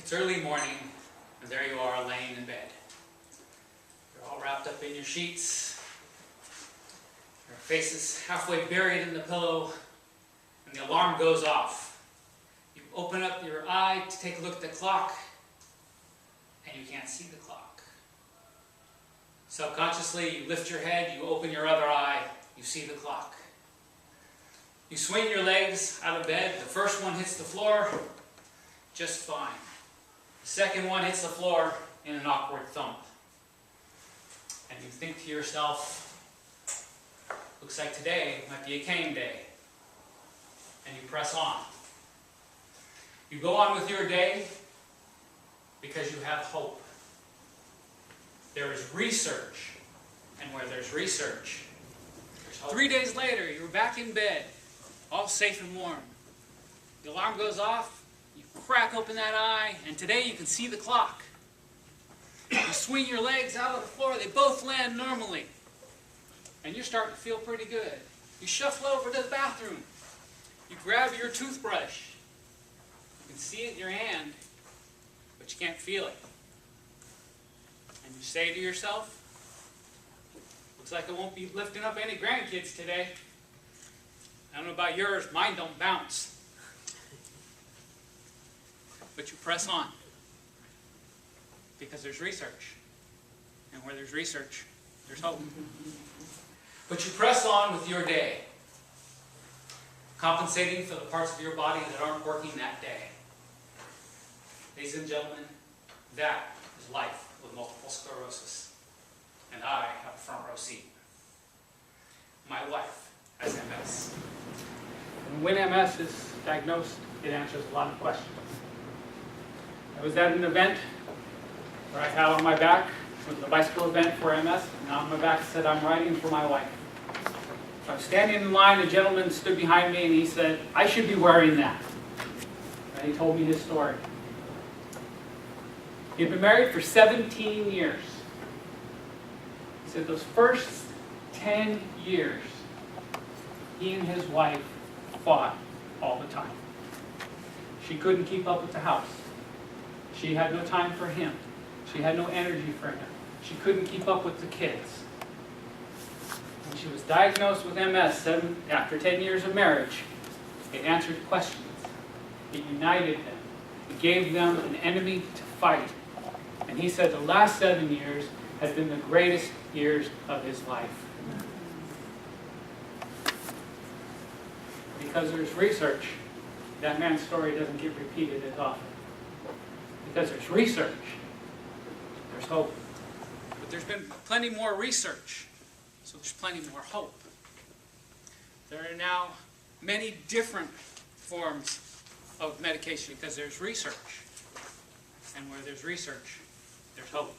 It's early morning, and there you are laying in bed. You're all wrapped up in your sheets. Your face is halfway buried in the pillow, and the alarm goes off. You open up your eye to take a look at the clock, and you can't see the clock. Subconsciously, you lift your head, you open your other eye, you see the clock. You swing your legs out of bed. The first one hits the floor, just fine. The second one hits the floor in an awkward thump. And you think to yourself, looks like today might be a cane day. And you press on. You go on with your day because you have hope. There is research, and where there's research, there's hope. 3 days later, you're back in bed, all safe and warm. The alarm goes off, you crack open that eye, and today you can see the clock. You swing your legs out of the floor, they both land normally. And you're starting to feel pretty good. You shuffle over to the bathroom. You grab your toothbrush. You can see it in your hand, but you can't feel it. And you say to yourself, looks like I won't be lifting up any grandkids today. I don't know about yours, mine don't bounce. But you press on. Because there's research. And where there's research, there's hope. But you press on with your day, compensating for the parts of your body that aren't working that day. Ladies and gentlemen, that is life with multiple sclerosis. And I have a front row seat. My wife has MS. And when MS is diagnosed, it answers a lot of questions. I was at an event where I had on my back, it was a bicycle event for MS, and on my back said, I'm riding for my wife. So I was standing in line, a gentleman stood behind me and he said, I should be wearing that. And he told me his story. He had been married for 17 years. He said those first 10 years, he and his wife fought all the time. She couldn't keep up with the house. She had no time for him. She had no energy for him. She couldn't keep up with the kids. When she was diagnosed with MS after 10 years of marriage, it answered questions. It united them. It gave them an enemy to fight. And he said the last 7 years has been the greatest years of his life. Because there's research, that man's story doesn't get repeated as often. Because there's research, there's hope. But there's been plenty more research, so there's plenty more hope. There are now many different forms of medication because there's research. And where there's research, there's hope.